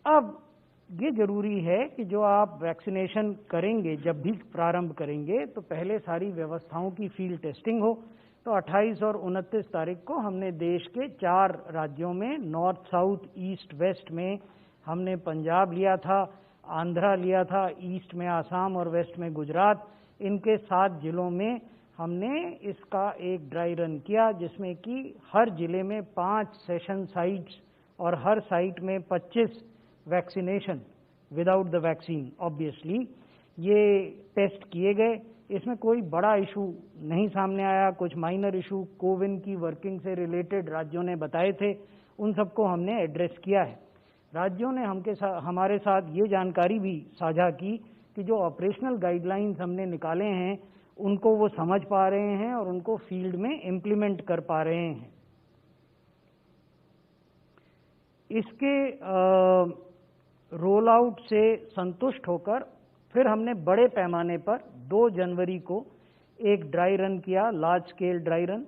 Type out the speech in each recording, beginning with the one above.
अब ये जरूरी है कि जो आप वैक्सीनेशन करेंगे, जब भी प्रारंभ करेंगे, तो पहले सारी व्यवस्थाओं की फील्ड टेस्टिंग हो। तो 28 और 29 तारीख को हमने देश के 4 राज्यों में, नॉर्थ, साउथ, ईस्ट, वेस्ट में हमने पंजाब लिया था, आंध्रा लिया था, ईस्ट में आसाम और वेस्ट में गुजरात, इनके 7 जिलों में हमने इसका एक ड्राई रन किया, जिसमें कि हर जिले में 5 सेशन साइट्स और हर साइट में 25 vaccination without the vaccine obviously ये टेस्ट किए गए। इसमें कोई बड़ा इशू नहीं सामने आया। कुछ माइनर इशू कोविन की वर्किंग से रिलेटेड राज्यों ने बताए थे, उन सबको हमने एड्रेस किया है। राज्यों ने हमारे साथ ये जानकारी भी साझा की कि जो ऑपरेशनल गाइडलाइंस हमने निकाले हैं उनको वो समझ पा रहे हैं और उनको फील्ड में इम्प्लीमेंट कर पा रहे हैं। इसके रोल आउट से संतुष्ट होकर फिर हमने बड़े पैमाने पर 2 जनवरी को एक ड्राई रन किया, लार्ज स्केल ड्राई रन।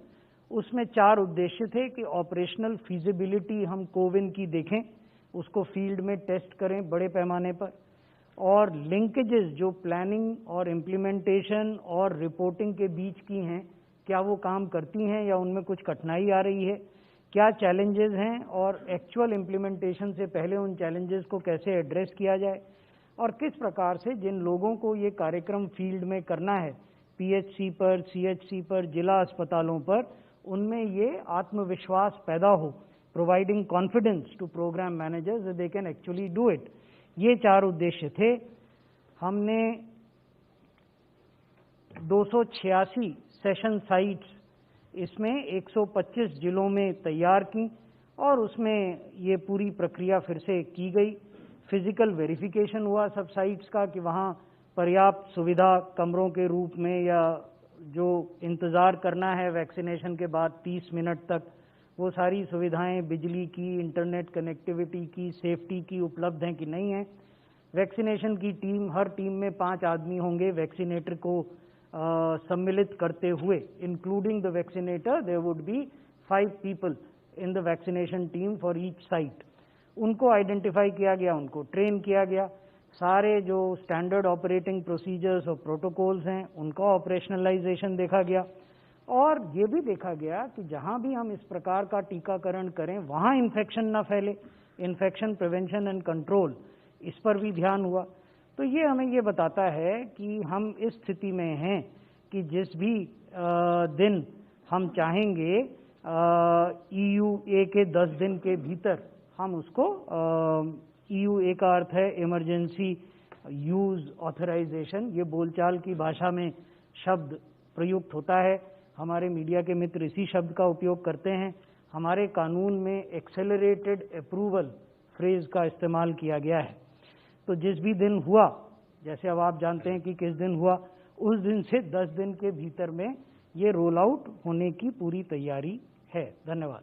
उसमें 4 उद्देश्य थे कि ऑपरेशनल फीजिबिलिटी हम कोविन की देखें, उसको फील्ड में टेस्ट करें बड़े पैमाने पर, और लिंकेजेस जो प्लानिंग और इम्प्लीमेंटेशन और रिपोर्टिंग के बीच की हैं, क्या वो काम करती हैं या उनमें कुछ कठिनाई आ रही है, क्या चैलेंजेस हैं और एक्चुअल इम्प्लीमेंटेशन से पहले उन चैलेंजेस को कैसे एड्रेस किया जाए, और किस प्रकार से जिन लोगों को ये कार्यक्रम फील्ड में करना है, पीएचसी पर, सीएचसी पर, जिला अस्पतालों पर, उनमें ये आत्मविश्वास पैदा हो, providing confidence to programme managers that they can actually do it. ये 4 उद्देश्य थे। हमने 286 सेशन साइट्स इसमें 125 जिलों में तैयार की और उसमें ये पूरी प्रक्रिया फिर से की गई। फिजिकल वेरिफिकेशन हुआ सब साइट्स का कि वहाँ पर्याप्त सुविधा कमरों के रूप में या जो इंतज़ार करना है वैक्सीनेशन के बाद 30 मिनट तक, वो सारी सुविधाएं बिजली की, इंटरनेट कनेक्टिविटी की, सेफ्टी की उपलब्ध हैं कि नहीं है। वैक्सीनेशन की टीम, हर टीम में 5 आदमी होंगे वैक्सीनेटर को सम्मिलित करते हुए, including the vaccinator there would be 5 people in the vaccination team for each site. उनको आइडेंटिफाई किया गया, उनको ट्रेन किया गया, सारे जो स्टैंडर्ड ऑपरेटिंग प्रोसीजर्स और प्रोटोकॉल्स हैं उनका ऑपरेशनलाइजेशन देखा गया, और ये भी देखा गया कि जहां भी हम इस प्रकार का टीकाकरण करें वहां इन्फेक्शन ना फैले, इन्फेक्शन प्रिवेंशन एंड कंट्रोल, इस पर भी ध्यान हुआ। तो ये हमें ये बताता है कि हम इस स्थिति में हैं कि जिस भी दिन हम चाहेंगे EUA के 10 दिन के भीतर हम उसको, EUA का अर्थ है इमरजेंसी यूज ऑथराइजेशन, ये बोलचाल की भाषा में शब्द प्रयुक्त होता है, हमारे मीडिया के मित्र इसी शब्द का उपयोग करते हैं। हमारे कानून में एक्सेलरेटेड अप्रूवल फ्रेज का इस्तेमाल किया गया है। तो जिस भी दिन हुआ, जैसे अब आप जानते हैं कि किस दिन हुआ, उस दिन से 10 दिन के भीतर में ये रोल आउट होने की पूरी तैयारी है। धन्यवाद।